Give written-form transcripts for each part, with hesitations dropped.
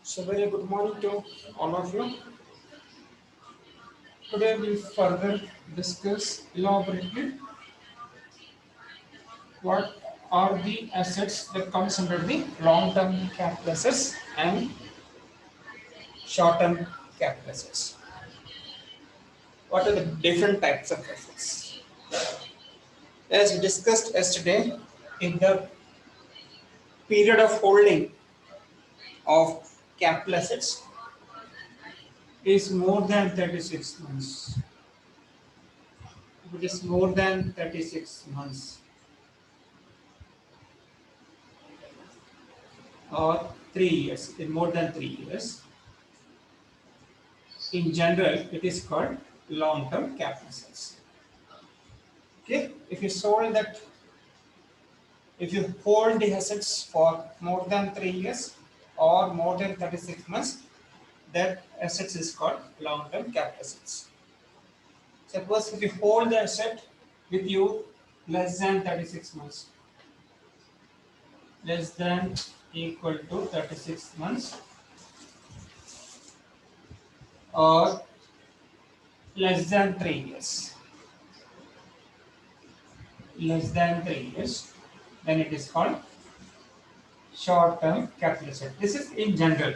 So very good morning to all of you. Today we further discuss elaborately what are the assets that comes under the long-term capital assets and short-term capital assets. What are the different types of assets? As we discussed yesterday, in the period of holding of capital assets is more than 36 months. If it is more than 36 months, or 3 years, in more than 3 years. In general, it is called long-term capital assets. Okay, if you hold the assets for more than 3 years or more than 36 months, that assets is called long-term capital assets. Suppose if you hold the asset with you less than 36 months, less than equal to 36 months, or less than 3 years, then it is called short-term capital asset. This is in general,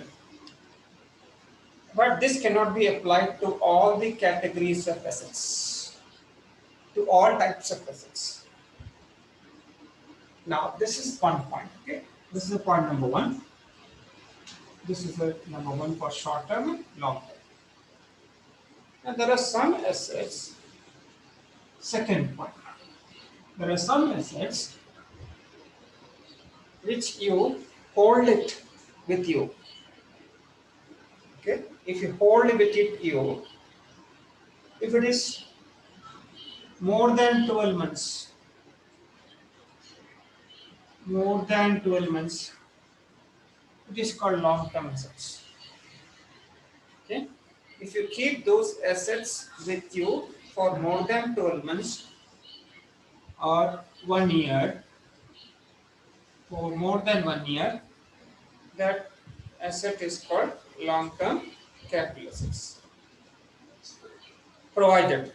but this cannot be applied to all the categories of assets, to all types of assets. Now, this is one point. Okay, this is the point number one. This is the number one for short-term and long-term. And there are some assets. Second point. There are some assets which you hold it with you. Okay, if you hold it with you, if it is more than 12 months, it is called long-term assets. Okay, if you keep those assets with you for more than 12 months or 1 year, for more than 1 year, that asset is called long-term capital assets. Provided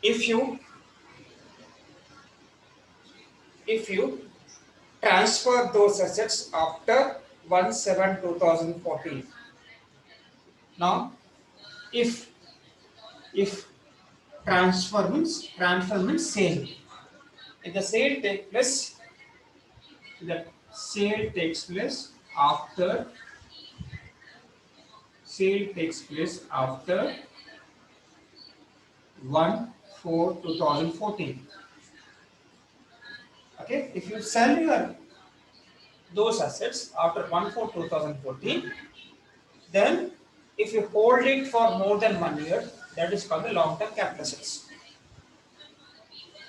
if you transfer those assets after 1/7/2014. Now, if transfer means sale. If the sale takes place after 1/4/2014. Okay, if you sell those assets after 1/4/2014, then if you hold it for more than 1 year, that is called the long-term capital assets.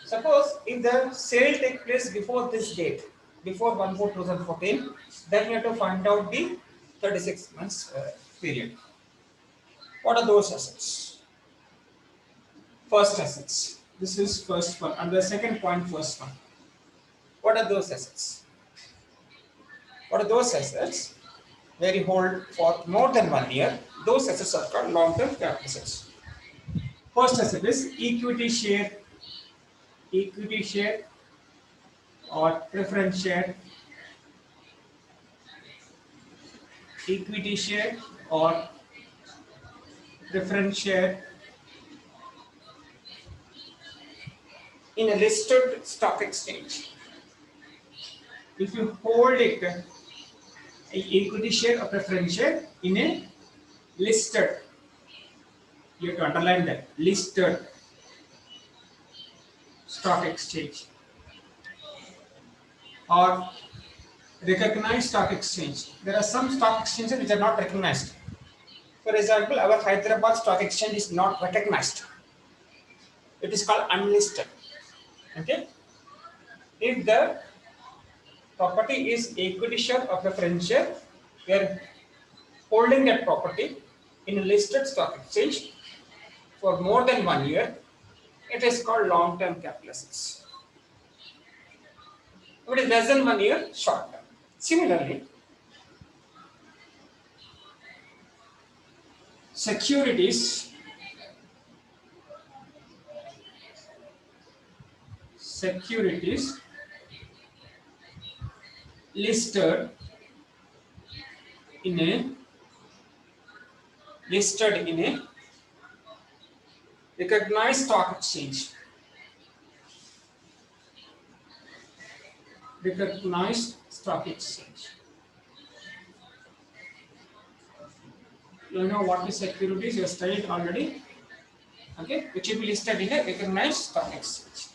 Suppose if the sale takes place before this date, before 1/4/2014, then you have to find out the 36 months period. What are those assets? First assets. This is first one. And the second point, first one. What are those assets? What are those assets where you hold for more than 1 year? Those assets are called long-term capital assets. First asset is equity share or preference share. Equity share or preference share in a listed stock exchange. If you hold it, a equity share or preference share in a listed, you have to underline that, listed stock exchange or recognized stock exchange. There are some stock exchanges which are not recognized. For example, our Hyderabad stock exchange is not recognized. It is called unlisted. Okay. If the property is equity share or preference share, we are holding that property in a listed stock exchange for more than 1 year. It is called long-term capital assets. If it is less than 1 year, short-term. Similarly, securities listed in a recognized stock exchange. Recognized stock exchange. You know what is securities? You have studied already. Okay, which will be listed in a recognized stock exchange.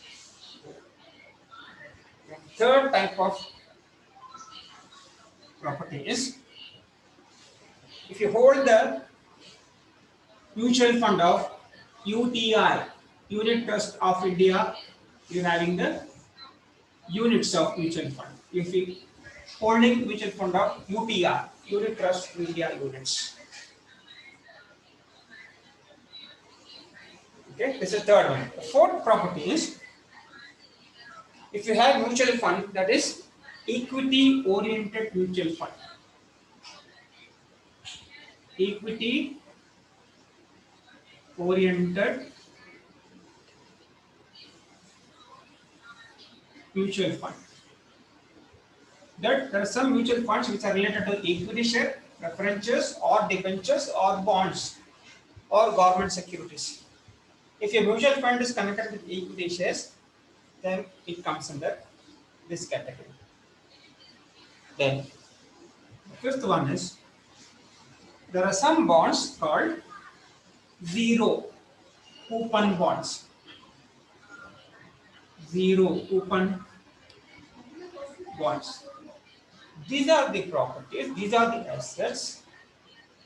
The third type of property is if you hold the mutual fund of UTI, Unit Trust of India, you're having the units of mutual fund. If you holding mutual fund of UTI, Unit Trust of India units. Okay, this is the third one. The fourth property is if you have mutual fund that is equity oriented mutual fund. Equity oriented mutual fund. That there are some mutual funds which are related to equity share, preferences or debentures or bonds or government securities. If your mutual fund is connected with equity shares, then it comes under this category. Then the fifth one is there are some bonds called zero coupon bonds. Zero coupon bonds. These are the properties, these are the assets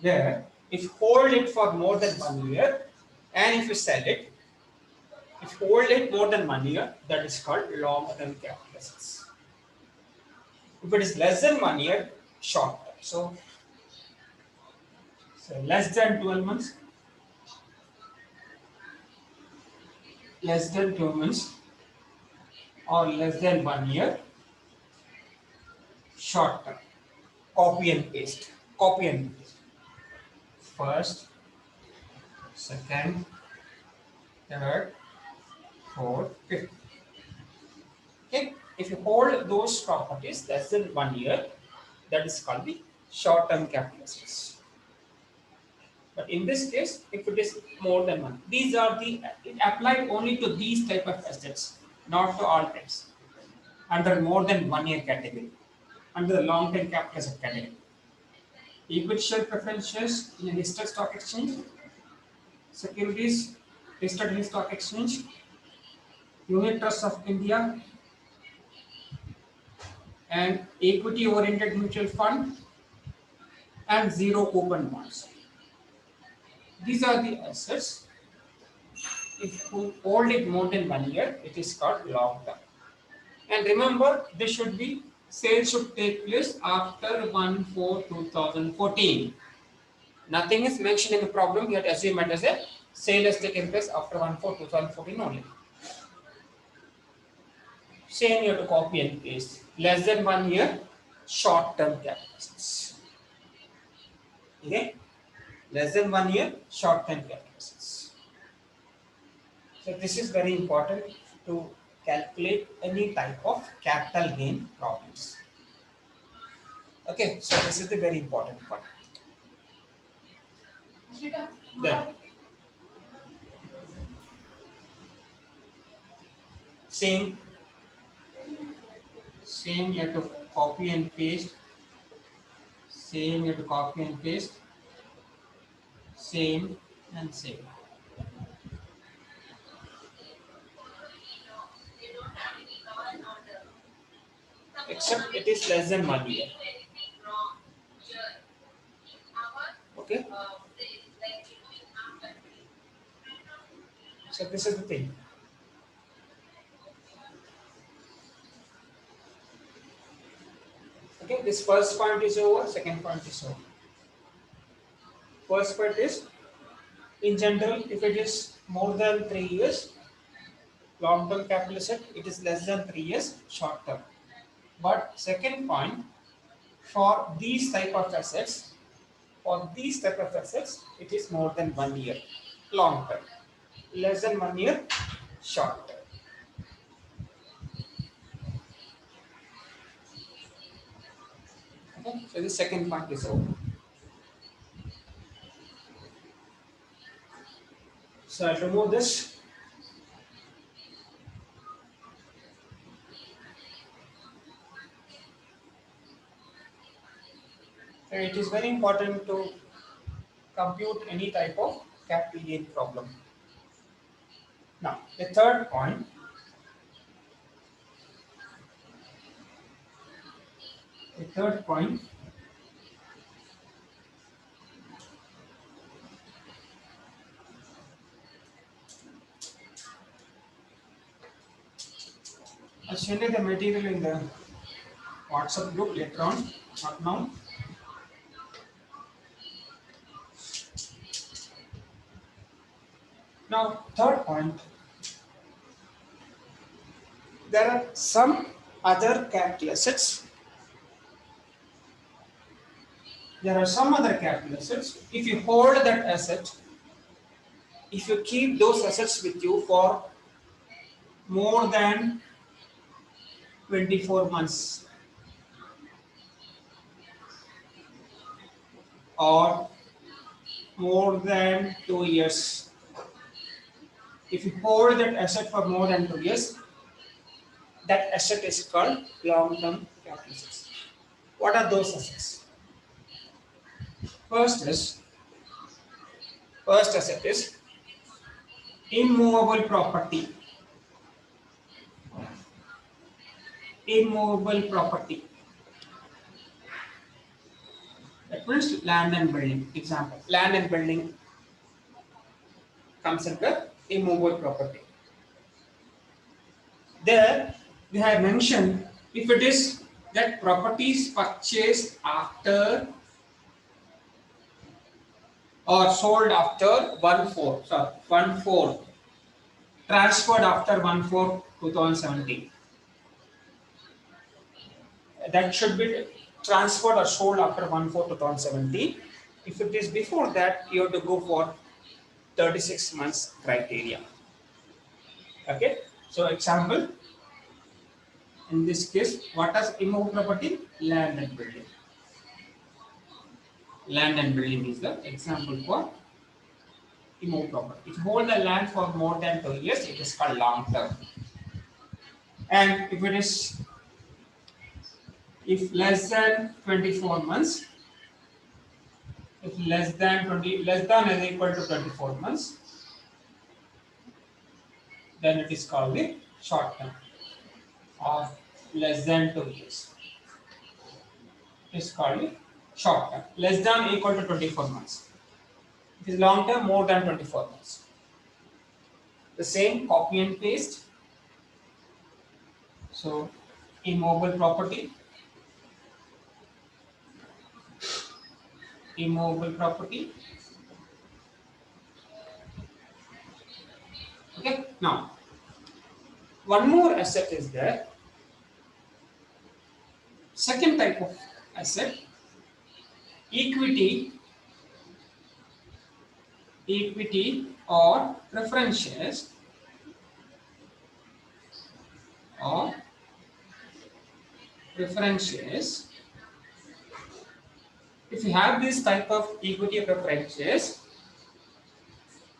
where if you hold it for more than 1 year and if you sell it, if you hold it more than 1 year, that is called long-term capital assets. If it is less than 1 year, short term. So less than 12 months, or less than 1 year, short term. Copy and paste. First, second, third, fourth, fifth. Okay. If you hold those properties less than 1 year, that is called the short-term capital assets. But in this case, if it is more than 1, these are it applied only to these type of assets, not to all types. Under more than 1 year category, under the long-term capital asset category. Equity share preferences in a listed stock exchange, securities listed in a stock exchange, Unit Trust of India, and equity oriented mutual fund, and zero coupon bonds. These are the assets. If you hold it more than 1 year, it is called long term. And remember, this should be sale should take place after 1/4/2014. Nothing is mentioned in the problem. You have to assume it as a sale has taken place after 1/4/2014 only. Same you have to copy and paste. Less than 1 year, short-term capital assets. Okay? Less than 1 year, short-term capital assets. So this is very important to calculate any type of capital gain problems. Okay, so this is the very important part. Then same you have to copy and paste. Same you have to copy and paste. Same and same. Except it is less than 1 year. Okay. So this is the thing. Okay, this first point is over, second point is over. First point is, in general, if it is more than 3 years, long-term capital asset, it is less than 3 years, short-term. But second point, for these type of assets, it is more than 1 year, long term. Less than 1 year, short term. Okay, so the second point is over. So I'll remove this. And it is very important to compute any type of capital gain problem. Now, the third point, I'll send you the material in the WhatsApp group later on, not now. Now, third point, there are some other capital assets. If you hold that asset, if you keep those assets with you for more than 24 months or more than 2 years, if you hold that asset for more than 2 years, that asset is called long-term capital assets. What are those assets? First asset is immovable property. That means land and building. Example, land and building comes under immovable property. There we have mentioned if it is that property is purchased after or sold after 1/4, transferred after 1/4/2017. That should be transferred or sold after 1/4/2017. If it is before that, you have to go for 36 months criteria. Okay. So example, in this case, what is immovable property? Land and building. Land and building is the example for immovable property. If you hold the land for more than 2 years, it is called long term. And if less than 24 months, if less than or equal to 24 months, then it is called the short term, or less than 2 years. It is called the short term. Less than or equal to 24 months. It is long term, more than 24 months. The same, copy and paste. So, immovable property. Okay, now one more asset is there. Second type of asset, equity or preference shares If you have this type of equity or preference shares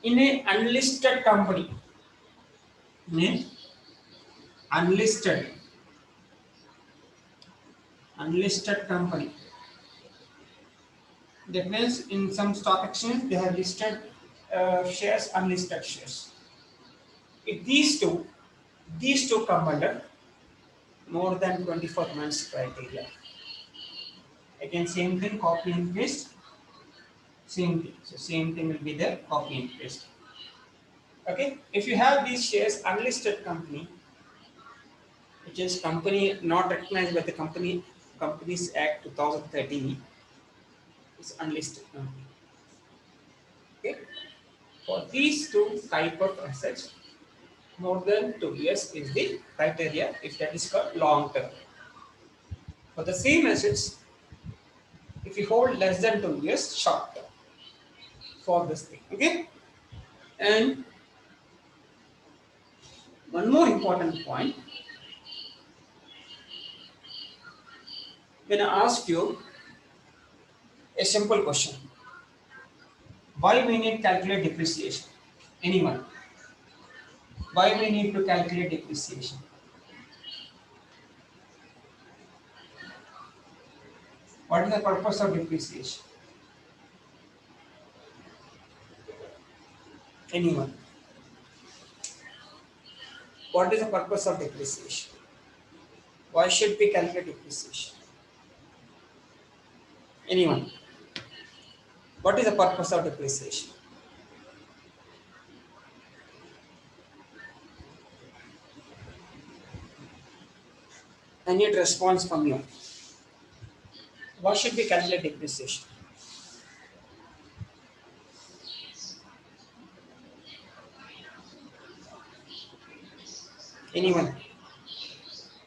in a unlisted company, unlisted company. That means in some stock exchange they have listed shares, unlisted shares. If these two come under more than 24 months criteria. Again, same thing, copy and paste. Same thing. So same thing will be there, copy and paste. Okay. If you have these shares, unlisted company, which is company not recognized by the Companies Act 2013, is unlisted company. Okay. For these two type of assets, more than 2 years is the criteria if that is called long term. For the same assets, you hold less than 2 years, short term for this thing. Okay. And one more important point. When I ask you a simple question, why we need to calculate depreciation? Anyone? Why we need to calculate depreciation? What is the purpose of depreciation? Anyone? What is the purpose of depreciation? Why should we calculate depreciation? Anyone? What is the purpose of depreciation? I need response from you. Why should we calculate depreciation? Anyone?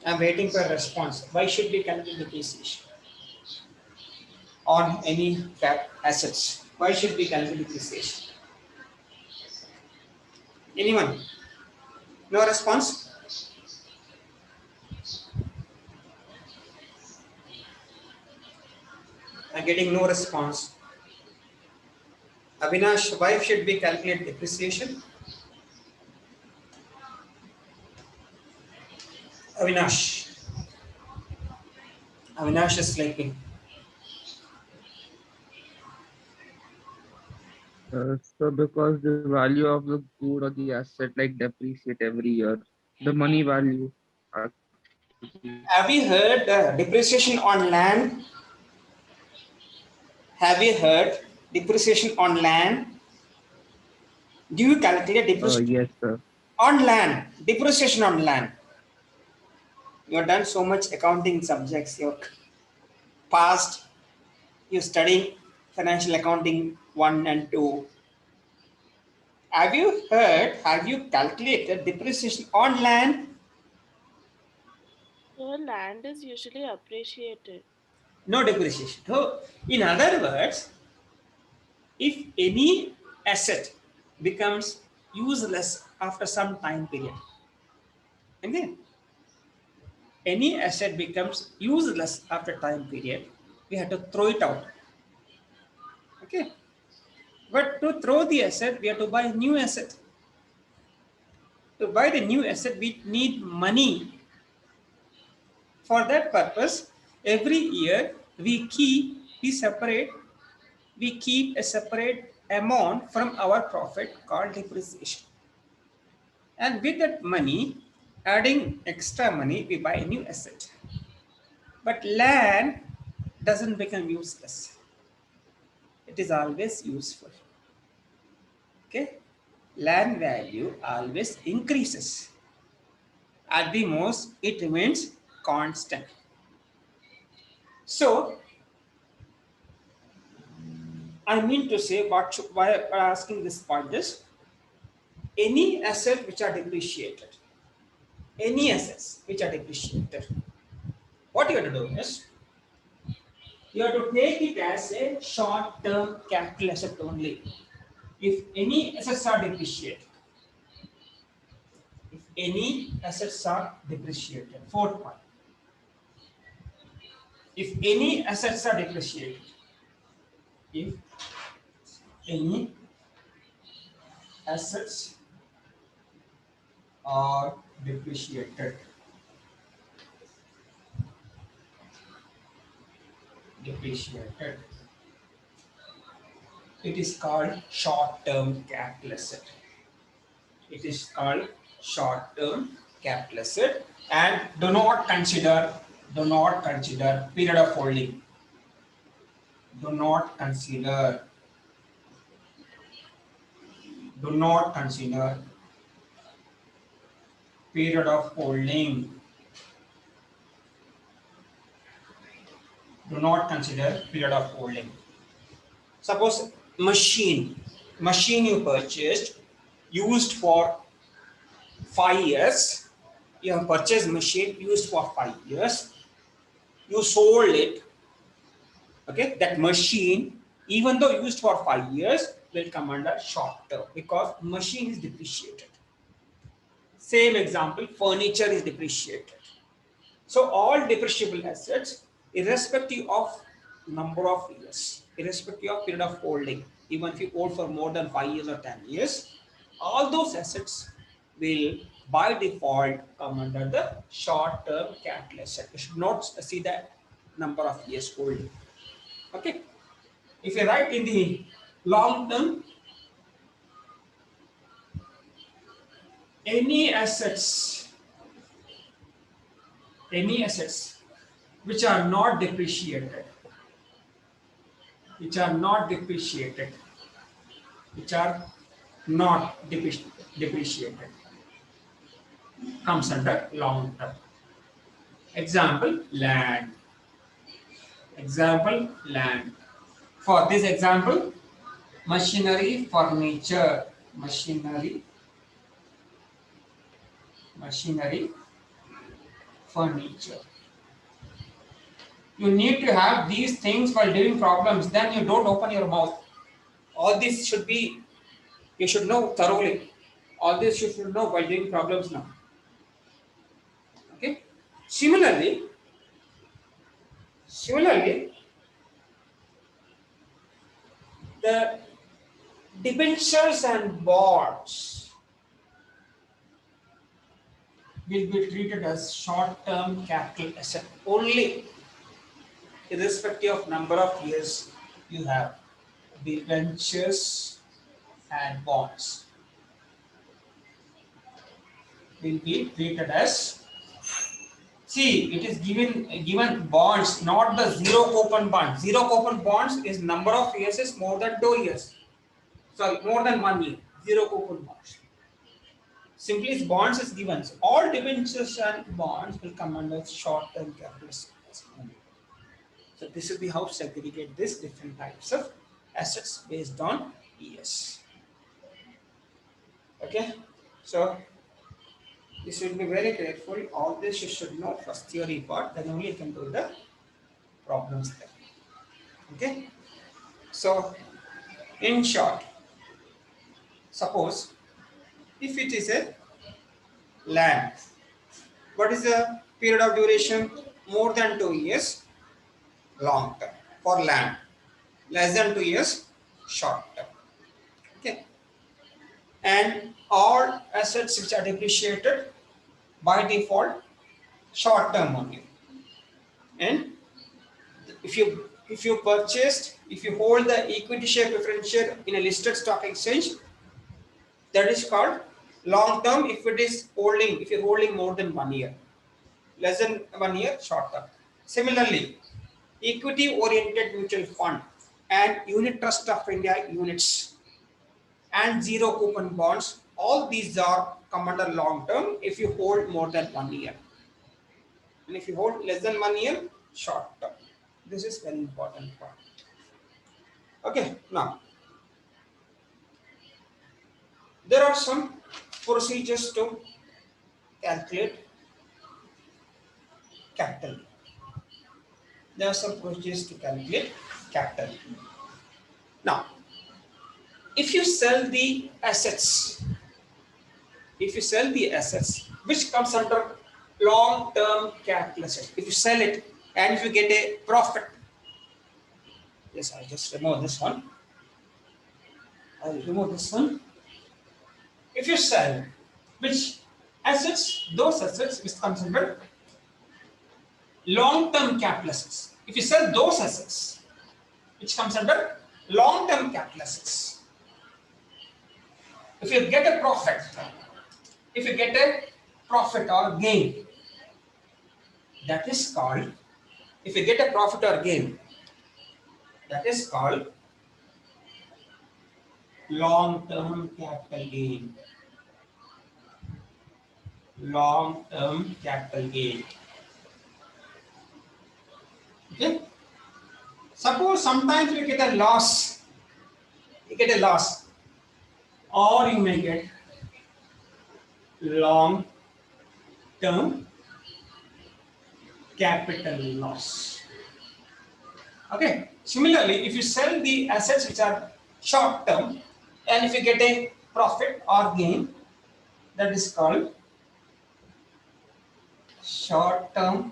I'm waiting for a response. Why should we calculate depreciation on any assets? Why should we calculate depreciation? Anyone? No response? I'm getting no response. Avinash, why should we calculate depreciation? Avinash. Avinash is sleeping. So because the value of the good or the asset like depreciate every year, the money value actually. Have you heard depreciation on land? Have you heard depreciation on land? Do you calculate depreciation Yes, sir. on land? Depreciation on land. You have done so much accounting subjects. Your past, you studying financial accounting 1 and 2. Have you heard? Have you calculated depreciation on land? So land is usually appreciated. No depreciation. So, in other words, if any asset becomes useless after some time period, okay, any asset becomes useless after time period, we have to throw it out. Okay. But to throw the asset, we have to buy a new asset. To buy the new asset, we need money. For that purpose, every year we keep a separate amount from our profit called depreciation. And with that money, adding extra money, we buy a new asset. But land doesn't become useless. It is always useful. Okay? Land value always increases. At the most, it remains constant. So, I mean to say, why I'm asking this point is, any asset which are depreciated, any assets which are depreciated, what you have to do is, you have to take it as a short-term capital asset only. If any assets are depreciated, fourth point, if any assets are depreciated, if any assets are depreciated, it is called short-term capital asset. It is called short-term capital asset, and do not consider period of holding. Do not consider period of holding. Do not consider period of holding. Suppose machine you purchased, used for 5 years. You have purchased machine used for 5 years. You sold it. Okay, that machine, even though used for 5 years, will come under short term because machine is depreciated. Same example, furniture is depreciated. So all depreciable assets, irrespective of number of years, irrespective of period of holding, even if you hold for more than 5 years or 10 years, all those assets will by default come under the short-term capital asset. You should not see the number of years holding. Okay. If you write in the long term, any assets, any assets which are not depreciated, which are not depreciated, which are not depreciated, comes under long term. Example, land. Example, land. For this example, machinery, furniture, machinery, furniture. You need to have these things while doing problems, then you don't open your mouth. All this should be, you should know thoroughly. All this you should know while doing problems now. Okay. Similarly, the debentures and bonds will be treated as short-term capital asset only, irrespective of number of years you have. Debentures and bonds will be treated as, see, it is given bonds, not the zero coupon bonds. Zero coupon bonds is number of years is more than 2 years. Sorry, more than 1 year. Zero coupon bonds. Simply bonds is given. So all debentures and bonds will come under short-term capital assets. So this will be how to segregate this different types of assets based on years. Okay, so this should be very careful. All this you should know first theory part, then only you can do the problems there. Okay, so in short, suppose if it is a land, what is the period of duration? More than 2 years, long term for land. Less than 2 years, short term. Okay, and all assets which are depreciated by default short term only. And if you purchased, if you hold the equity share preference share in a listed stock exchange, that is called long term. If it is holding, if you're holding more than 1 year, less than 1 year, short term. Similarly, equity oriented mutual fund and unit trust of India units and zero coupon bonds, all these are come under long term if you hold more than 1 year. And if you hold less than 1 year, short term. This is very important part. Okay, now there are some procedures to calculate capital. There are some procedures to calculate capital. Now, if you sell the assets, which comes under long-term capital assets, if you sell it and if you get a profit, yes, I'll just remove this one. If you sell, which assets, those assets which comes under long-term capital assets. If you sell those assets, which comes under long-term capital assets. If you get a profit or gain, that is called, if you get a profit or gain, that is called long-term capital gain. Long-term capital gain. Okay. Suppose sometimes you get a loss. Or you may get long-term capital loss. Okay. Similarly, if you sell the assets which are short term, and if you get a profit or gain, that is called short term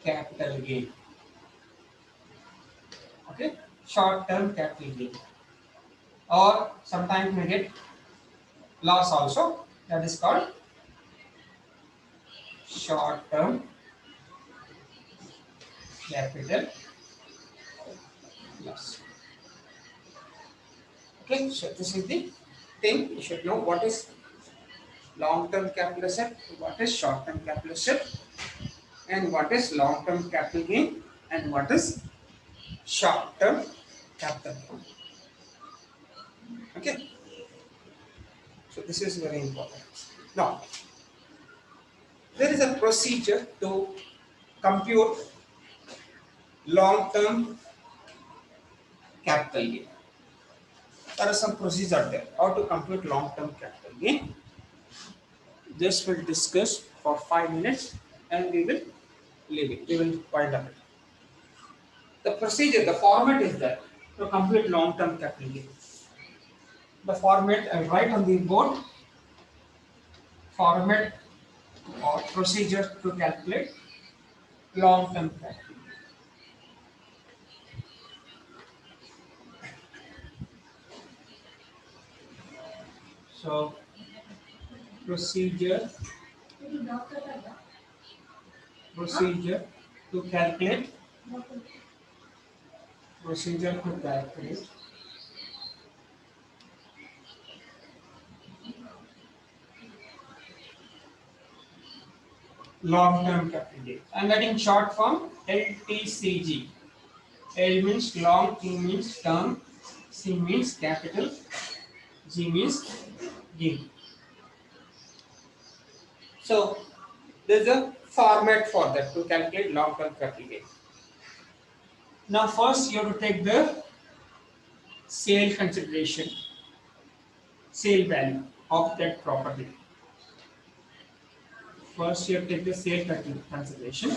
capital gain. Okay, short term capital gain. Or sometimes we get loss also, that is called short term capital loss. Okay, so this is the thing you should know, what is long term capital asset, what is short term capital asset, and what is long term capital gain, and what is short term capital gain. Okay, so this is very important. Now, there is a procedure to compute long term capital gain. There are some procedures there. How to compute long term capital gain? This will discuss for 5 minutes and we will leave it. We will wind up it. The procedure, the format is there to compute long term capital gain. The format I write on the board, format or procedure to calculate long term capital gain. So, procedure to calculate long term capital gain. I am writing short form LTCG. L means long, T means term, C means capital, G means gain. So there is a format for that to calculate long term capital gain. Now first you have to take the sale consideration, sale value of that property. First you have to take the sale consideration.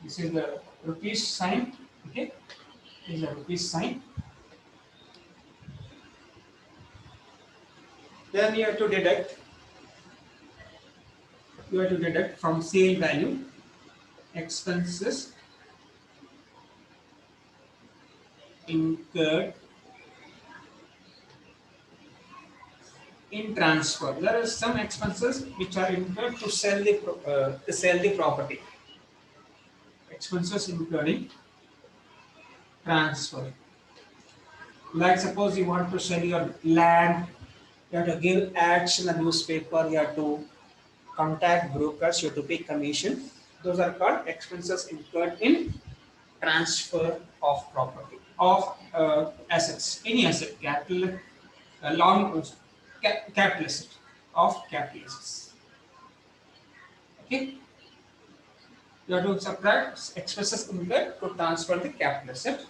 This is the rupees sign. Okay, this is the rupees sign. Then you have to deduct from sale value expenses incurred in transfer. There are some expenses which are incurred to sell the property. Expenses incurred in transfer. Like suppose you want to sell your land, you have to give ads in the newspaper, you have to contact brokers, you have to pay commission. Those are called expenses incurred in transfer of property, of assets, any asset, capital, capital asset, of capital assets. Okay, you have to subtract expenses incurred to transfer the capital asset.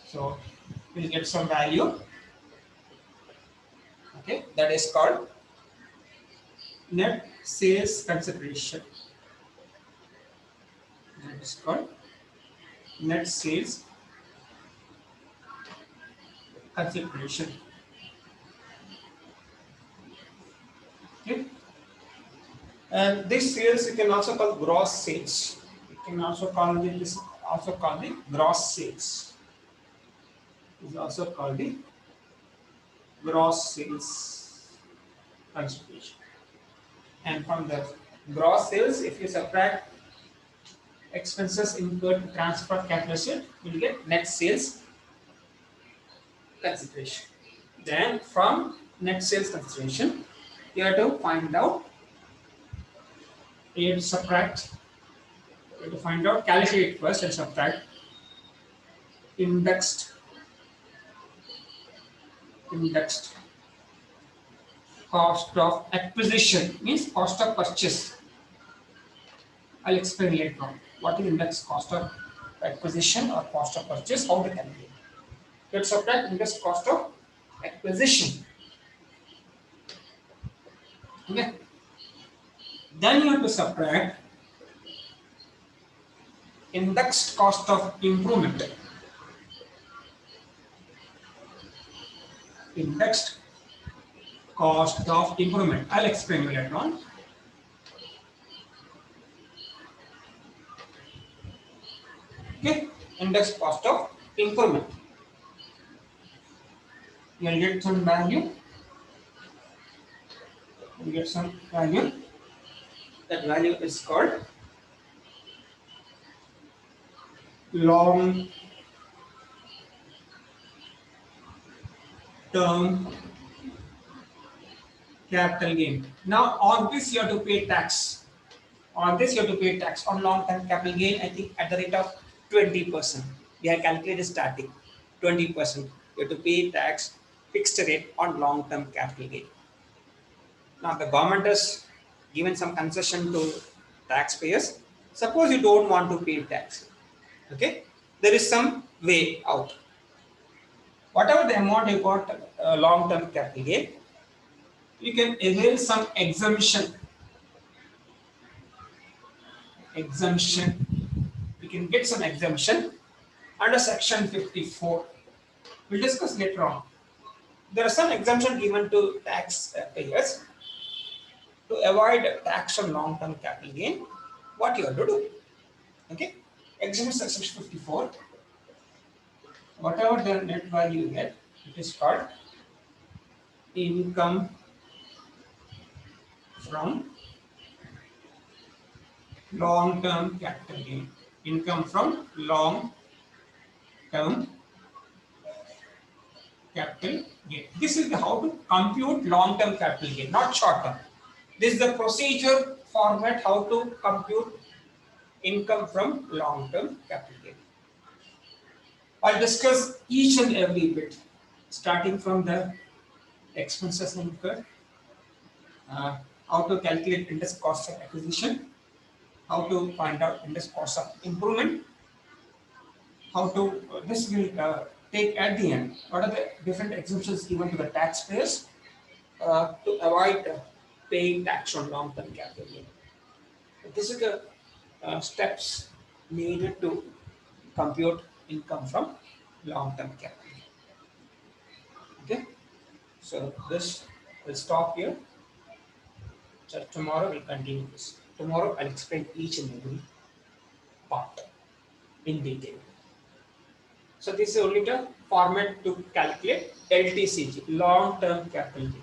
So we'll get some value. Okay, that is called net sales consideration. That is called net sales consideration. Okay, and this sales you can also call gross sales. You can also call this also called the gross sales. Is also called the gross sales consideration. And from the gross sales, if you subtract expenses incurred to transfer capital asset, you will get net sales consideration. Then from net sales consideration, you have to find out, you have to subtract, you have to find out, calculate first and subtract indexed cost of acquisition, means cost of purchase. I'll explain later on what is indexed cost of acquisition or cost of purchase, how to calculate. Let's subtract indexed cost of acquisition. Okay. Then you have to subtract indexed cost of improvement. Indexed cost of improvement. I'll explain you later on. Okay, indexed cost of improvement. You'll get some value. You get some value. That value is called long term capital gain. Now on this you have to pay tax. On this you have to pay tax on long term capital gain, I think at the rate of 20%. We have calculated static 20%. You have to pay tax fixed rate on long term capital gain. Now the government has given some concession to taxpayers. Suppose you don't want to pay tax. Okay, there is some way out. Whatever the amount you got long term capital gain, you can avail some exemption. You can get some exemption under section 54. We'll discuss later on. There are some exemption given to tax payers to avoid tax on long term capital gain. What you have to do? Okay, exemption section 54. Whatever the net value you get, it is called income from long term capital gain. Income from long term capital gain. This is how to compute long term capital gain, not short term. This is the procedure format how to compute income from long term capital gain. I'll discuss each and every bit, starting from the expenses incurred, how to calculate interest cost of acquisition, how to find out interest cost of improvement, how to, this will take at the end, what are the different exemptions given to the taxpayers to avoid paying tax on long-term capital gain. This is the steps needed to compute income from long-term capital gain. Okay, so this will stop here. So tomorrow we'll continue this. Tomorrow I'll explain each and every part in detail. So this is only the format to calculate LTCG, long-term capital gain.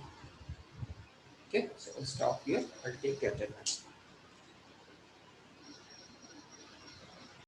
Okay, so we'll stop here. I'll take care of that.